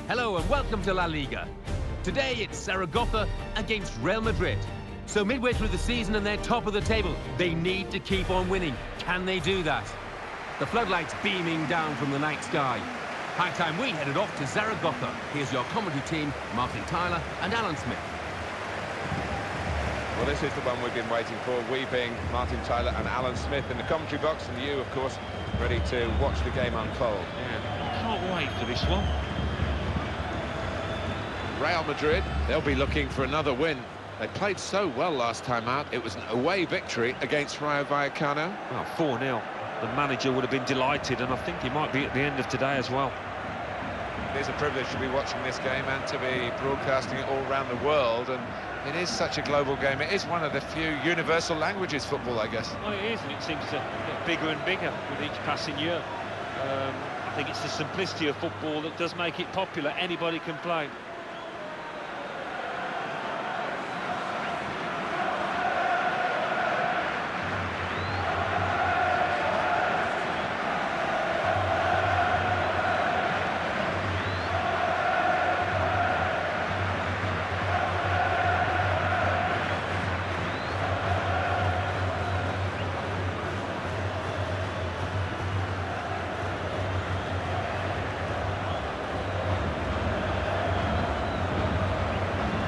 Hello and welcome to La Liga. Today it's Zaragoza against Real Madrid. So midway through the season and they're top of the table, they need to keep on winning. Can they do that? The floodlights beaming down from the night sky. High time we headed off to Zaragoza. Here's your commentary team, Martin Tyler and Alan Smith. Well, this is the one we've been waiting for, we being Martin Tyler and Alan Smith in the commentary box, and you, of course, ready to watch the game unfold. Yeah, I can't wait for this one. Real Madrid, they'll be looking for another win. They played so well last time out. It was an away victory against Rayo Vallecano. Well, 4-0. The manager would have been delighted, and I think he might be at the end of today as well. It is a privilege to be watching this game and to be broadcasting it all around the world, and it is such a global game. It is one of the few universal languages, football, I guess. Well, it is, and it seems to get bigger and bigger with each passing year. I think it's the simplicity of football that does make it popular. Anybody can play.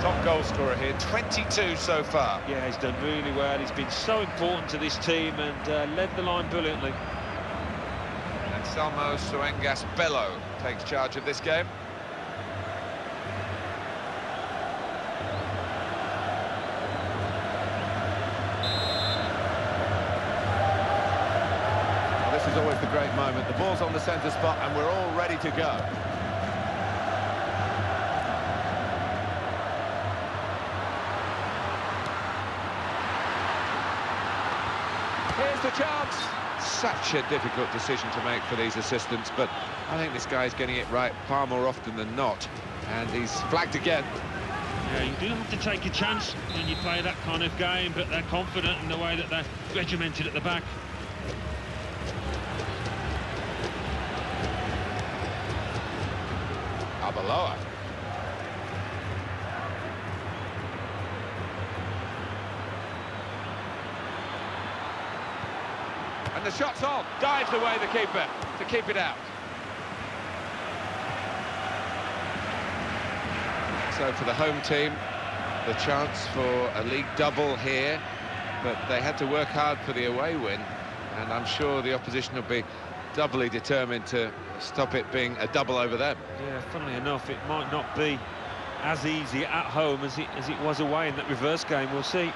Top goal scorer here, 22 so far. Yeah, he's done really well. He's been so important to this team and led the line brilliantly. And Salmo Suengas Bello takes charge of this game. Well, this is always the great moment. The ball's on the centre spot and we're all ready to go. Here's the chance. Such a difficult decision to make for these assistants, but I think this guy's getting it right far more often than not. And he's flagged again. Yeah, you do have to take a chance when you play that kind of game, but they're confident in the way that they're regimented at the back. Arbeloa. And the shot's on. Dives away the keeper to keep it out. So for the home team, the chance for a league double here, but they had to work hard for the away win, and I'm sure the opposition will be doubly determined to stop it being a double over them. Yeah, funnily enough, it might not be as easy at home as it was away in that reverse game. We'll see.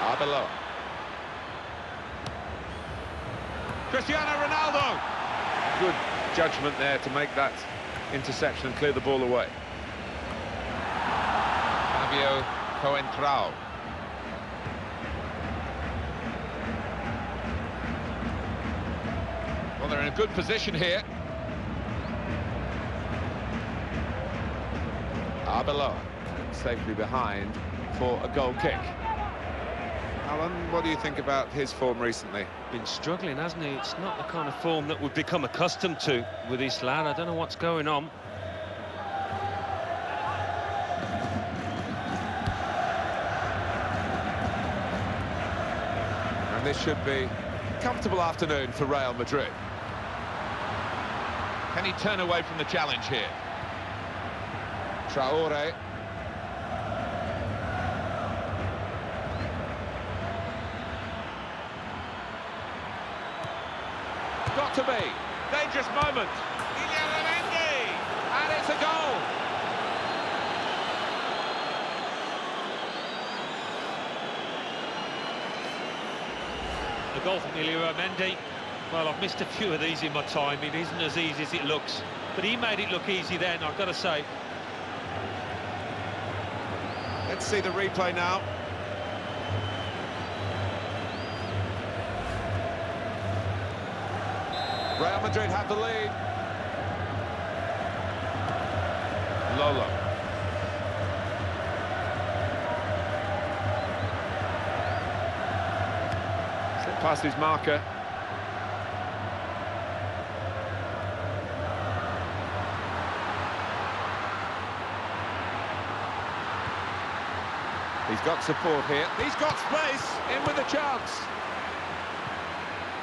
Arbeloa. Cristiano Ronaldo! Good judgment there to make that interception and clear the ball away. Fabio Coentrao. Well, they're in a good position here. Arbeloa safely behind for a goal kick. Alan, what do you think about his form recently? Been struggling, hasn't he? It's not the kind of form that we've become accustomed to with this lad. I don't know what's going on. And this should be a comfortable afternoon for Real Madrid. Can he turn away from the challenge here? Traore. Got to be. Dangerous moment. And it's a goal. The goal from Caldeira-Brant. Well, I've missed a few of these in my time. It isn't as easy as it looks. But he made it look easy then, I've got to say. Let's see the replay now. Real Madrid have the lead. Lolo. Slipped past his marker. He's got support here. He's got space. In with a chance.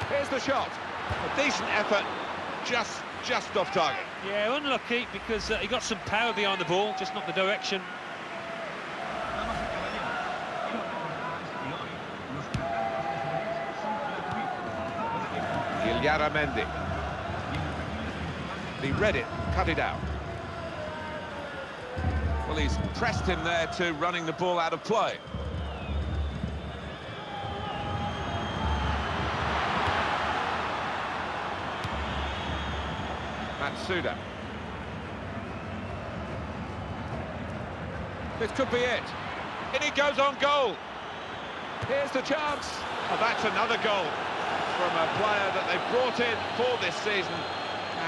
Here's the shot. A decent effort. Just off target. Yeah, unlucky because he got some power behind the ball, just not the direction. Caldeira-Brant. He read it, cut it out. Well, he's pressed him there to running the ball out of play. Matsuda. This could be it. And he goes on goal. Here's the chance. Oh, that's another goal from a player that they've brought in for this season.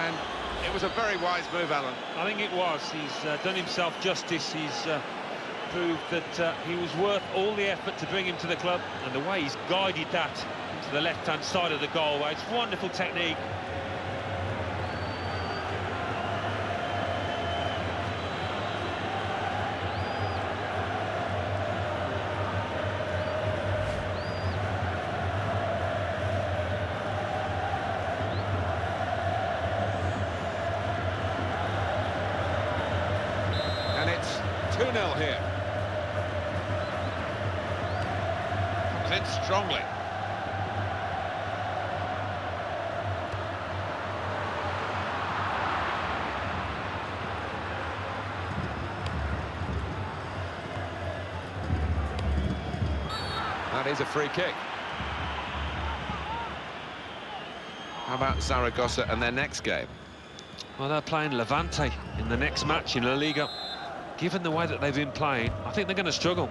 And it was a very wise move, Alan. I think it was. He's done himself justice. He's proved that he was worth all the effort to bring him to the club. And the way he's guided that to the left-hand side of the goal, it's wonderful technique. And it's 2-0 here. Comes in strongly. That is a free kick. How about Zaragoza and their next game? Well, they're playing Levante in the next match in La Liga. Given the way that they've been playing, I think they're going to struggle.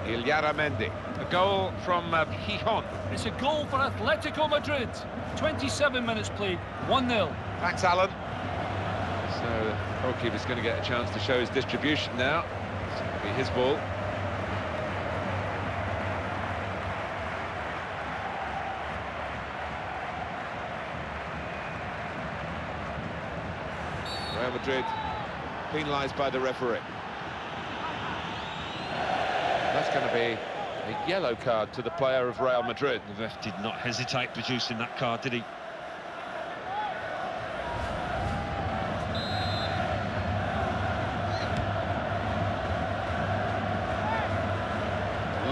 Caldeira-Brant. A goal from Gijon. It's a goal for Atletico Madrid. 27 minutes played, 1-0. Thanks, Alan. So the goalkeeper's going to get a chance to show his distribution now. It's going to be his ball. Real Madrid penalised by the referee. That's going to be a yellow card to the player of Real Madrid. The ref did not hesitate producing that card, did he?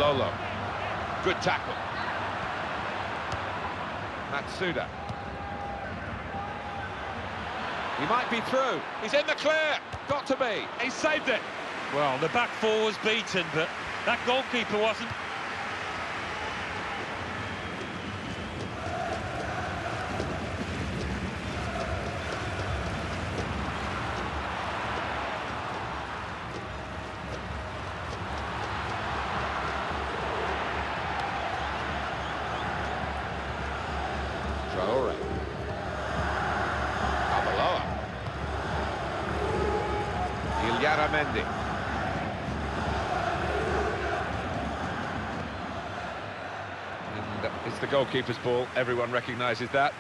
Lolo. Good tackle. Matsuda. He might be through. He's in the clear. Got to be. He saved it. Well, the back four was beaten, but that goalkeeper wasn't. Traore. Caldeira-Brant. And it's the goalkeeper's ball. Everyone recognises that.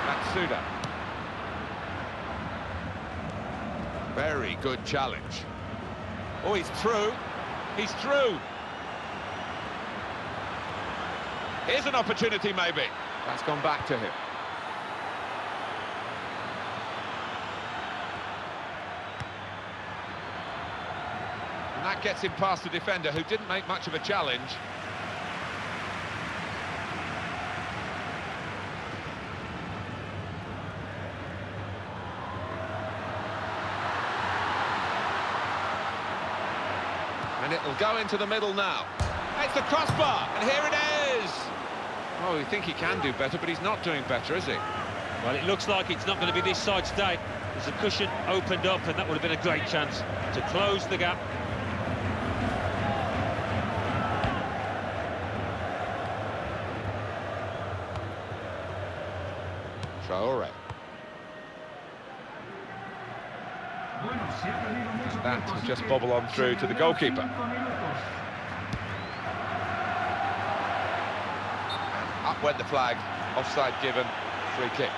Matsuda. Very good challenge. Oh, he's through. He's through. Here's an opportunity, maybe. That's gone back to him. And that gets him past the defender, who didn't make much of a challenge. And it'll go into the middle now. It's the crossbar, and here it is! Oh, you think he can do better, but he's not doing better, is he? Well, it looks like it's not going to be this side today. There's a cushion opened up, and that would have been a great chance to close the gap. Traore. That will just bobble on through to the goalkeeper. Up went the flag, offside given, free kick.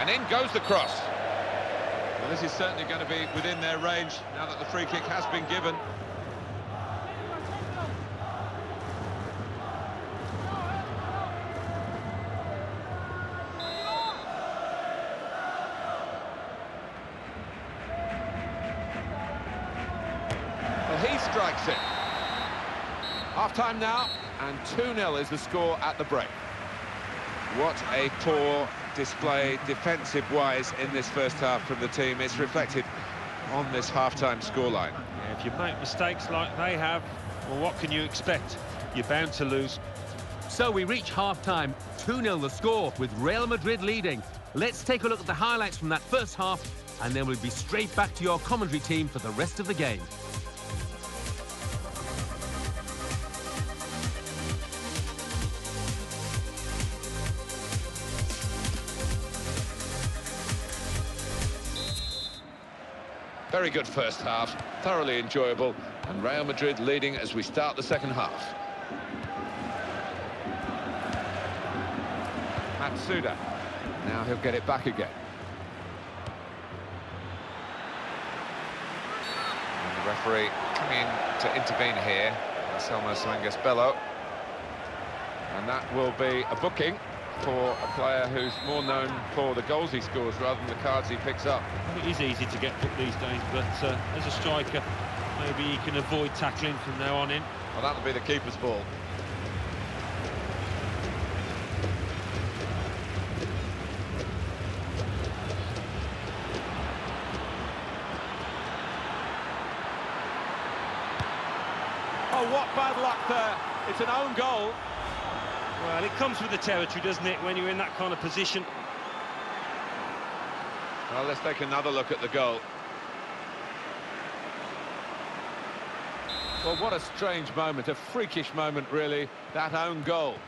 And in goes the cross. Well, this is certainly going to be within their range now that the free kick has been given. Well, he strikes it. Half-time now, and 2-0 is the score at the break. What a poor display defensive-wise in this first half from the team. It's reflected on this half-time scoreline. Yeah, if you make mistakes like they have, well, what can you expect? You're bound to lose. So we reach half-time, 2-0 the score, with Real Madrid leading. Let's take a look at the highlights from that first half, and then we'll be straight back to your commentary team for the rest of the game. Very good first half, thoroughly enjoyable, and Real Madrid leading as we start the second half. Matsuda, now he'll get it back again. And the referee coming in to intervene here, Anselmo Sangas-Bello. And that will be a booking for a player who's more known for the goals he scores rather than the cards he picks up. It is easy to get booked these days, but as a striker, maybe he can avoid tackling from now on in. Well, that'll be the keeper's ball. Oh, what bad luck there. It's an own goal. Well, it comes with the territory, doesn't it, when you're in that kind of position? Well, let's take another look at the goal. Well, what a strange moment, a freakish moment, really, that own goal.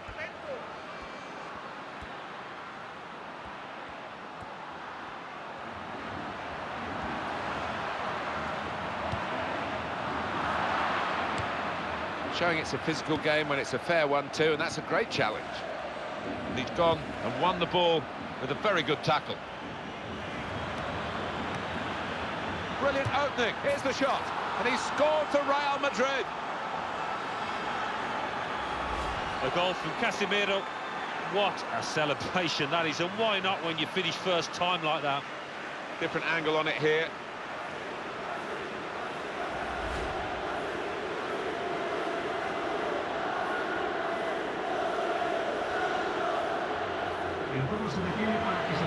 Showing it's a physical game when it's a fair one too, and that's a great challenge. And he's gone and won the ball with a very good tackle. Brilliant opening, here's the shot, and he's scored for Real Madrid. A goal from Casemiro. What a celebration that is, and why not when you finish first time like that? Different angle on it here.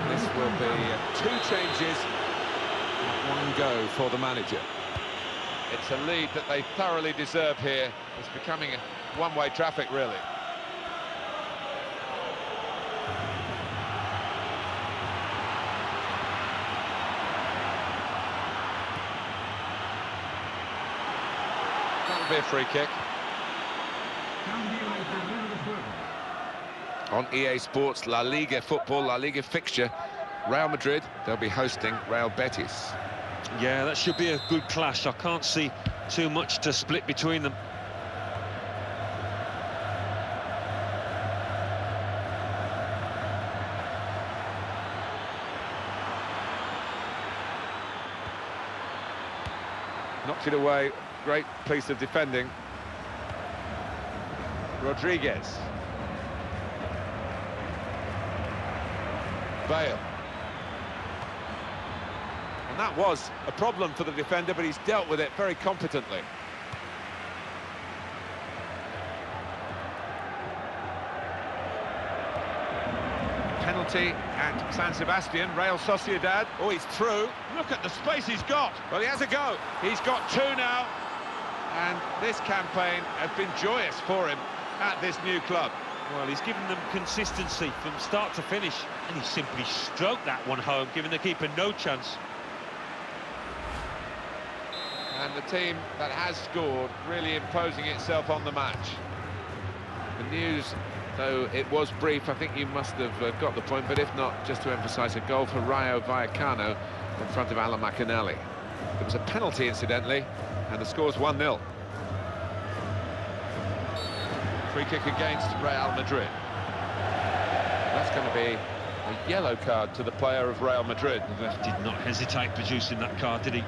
This will be 2 changes, and 1 go for the manager. It's a lead that they thoroughly deserve here. It's becoming a one-way traffic, really. That'll be a free kick. On EA Sports, La Liga football, La Liga fixture, Real Madrid, they'll be hosting Real Betis. Yeah, that should be a good clash. I can't see too much to split between them. Knocked it away, great piece of defending. Rodriguez. Bale. And that was a problem for the defender, but he's dealt with it very competently. Penalty at San Sebastian, Real Sociedad. Oh, he's through. Look at the space he's got. Well, he has a go. He's got 2 now. And this campaign has been joyous for him at this new club. Well, he's given them consistency from start to finish, and he simply stroked that one home, giving the keeper no chance. And the team that has scored really imposing itself on the match. The news, though it was brief, I think you must have got the point, but if not, just to emphasise, a goal for Rayo Vallecano in front of Alan McInally. There was a penalty, incidentally, and the score's 1-0. Free kick against Real Madrid. That's going to be A yellow card to the player of Real Madrid. The ref did not hesitate producing that card, did he?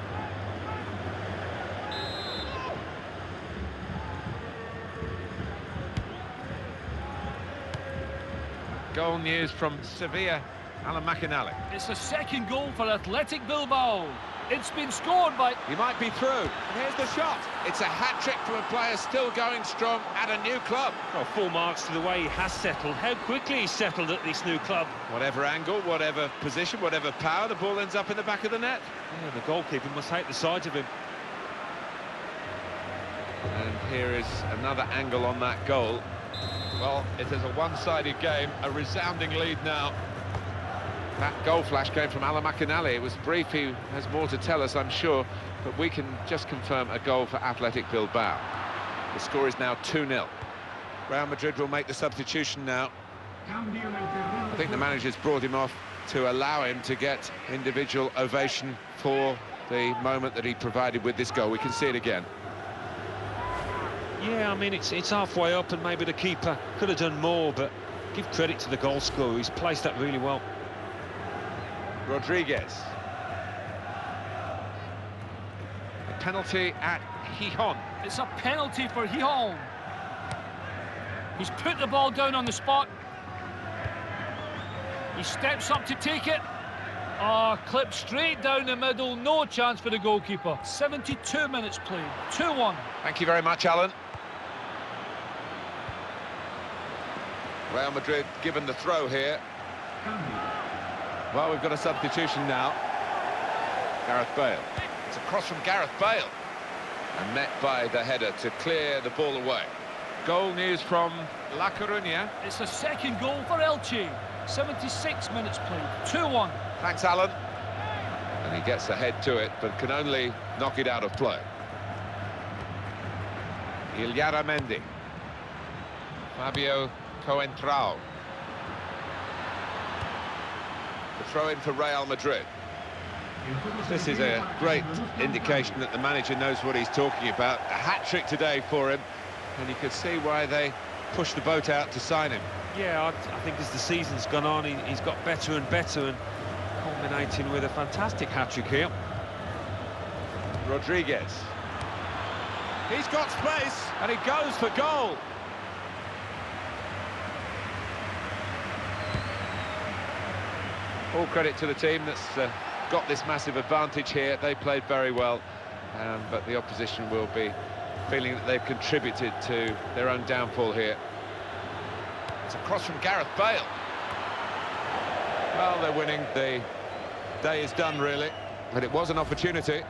Goal news from Sevilla, Alan McInally. It's a second goal for Athletic Bilbao. It's been scored by... He might be through, and here's the shot. It's a hat-trick for a player still going strong at a new club. Well, full marks to the way he has settled, how quickly he's settled at this new club. Whatever angle, whatever position, whatever power, the ball ends up in the back of the net. Yeah, the goalkeeper must hate the sight of him. And here is another angle on that goal. Well, it is a one-sided game, a resounding lead now. That goal flash came from Alan McInally. It was brief, he has more to tell us, I'm sure, but we can just confirm a goal for Athletic Bilbao. The score is now 2-0. Real Madrid will make the substitution now. I think the manager's brought him off to allow him to get individual ovation for the moment that he provided with this goal. We can see it again. Yeah, I mean, it's halfway up, and maybe the keeper could have done more, but give credit to the goal scorer. He's placed that really well. Rodriguez. A penalty at Gijón. It's a penalty for Gijón. He's put the ball down on the spot. He steps up to take it. Oh, clipped straight down the middle. No chance for the goalkeeper. 72 minutes played. 2-1. Thank you very much, Alan. Real Madrid given the throw here. Well, we've got a substitution now. Gareth Bale. It's a cross from Gareth Bale. And met by the header to clear the ball away. Goal news from La Coruña. It's a second goal for Elche. 76 minutes played. 2-1. Thanks, Alan. And he gets ahead to it, but can only knock it out of play. Illarramendi. Fabio Coentrao. The throw-in for Real Madrid. This is a great indication that the manager knows what he's talking about. A hat-trick today for him, and you could see why they pushed the boat out to sign him. Yeah, I think as the season's gone on, he's got better and better, and culminating with a fantastic hat-trick here. Rodriguez. He's got space, and he goes for goal. All credit to the team that's got this massive advantage here. They played very well, but the opposition will be feeling that they've contributed to their own downfall here. It's a cross from Gareth Bale. Well, they're winning. The day is done, really. But it was an opportunity.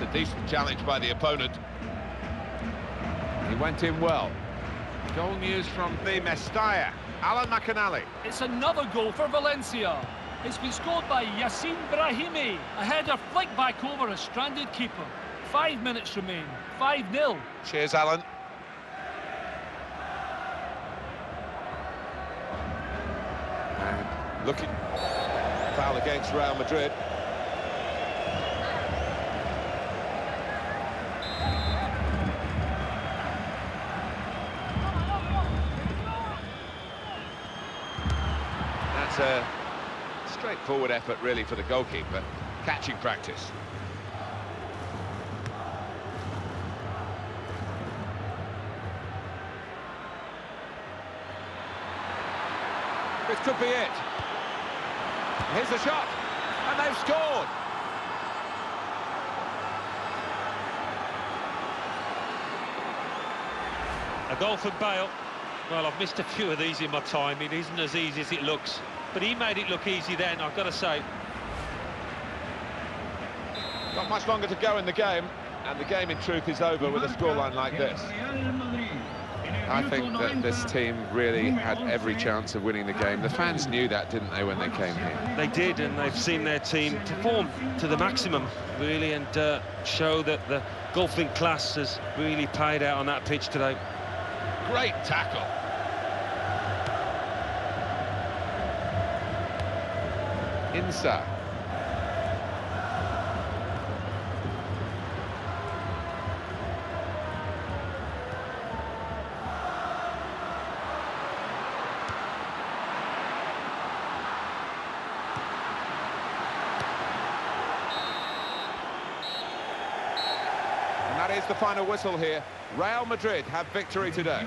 A decent challenge by the opponent. He went in well. Goal news from the Mestalla, Alan McInally. It's another goal for Valencia. It's been scored by Yacine Brahimi. A header flicked back over a stranded keeper. 5 minutes remain. 5-0. Cheers, Alan. And looking foul against Real Madrid. A straightforward effort really for the goalkeeper. Catching practice. This could be it. Here's the shot, and they've scored. A goal for Bale. Well, I've missed a few of these in my time. It isn't as easy as it looks. But he made it look easy then, I've got to say. Not much longer to go in the game, and the game in truth is over with a scoreline like this. I think that this team really had every chance of winning the game. The fans knew that, didn't they, when they came here? They did, and they've seen their team perform to the maximum, really, and show that the golfing class has really paid out on that pitch today. Great tackle. Insa. And that is the final whistle here. Real Madrid have victory today.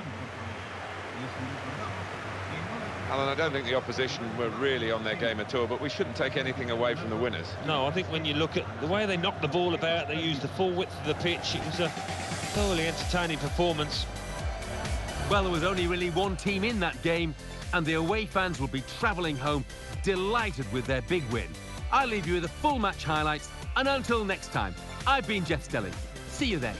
Alan, I don't think the opposition were really on their game at all, but we shouldn't take anything away from the winners. No, I think when you look at the way they knocked the ball about, they used the full width of the pitch. It was a thoroughly entertaining performance. Well, there was only really one team in that game, and the away fans will be travelling home delighted with their big win. I'll leave you with the full match highlights, and until next time, I've been Jeff Stelling. See you then.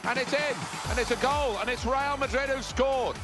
And it's in, and it's a goal, and it's Real Madrid who scored.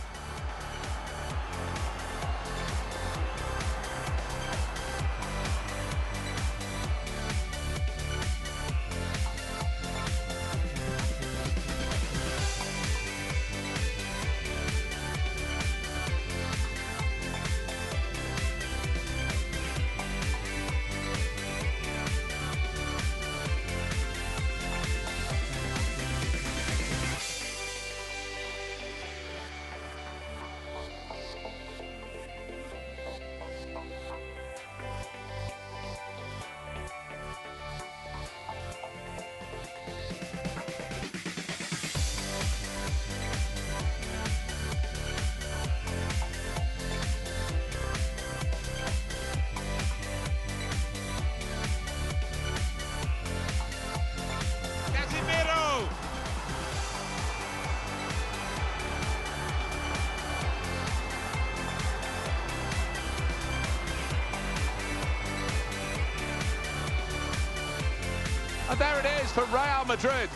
And there it is for Real Madrid.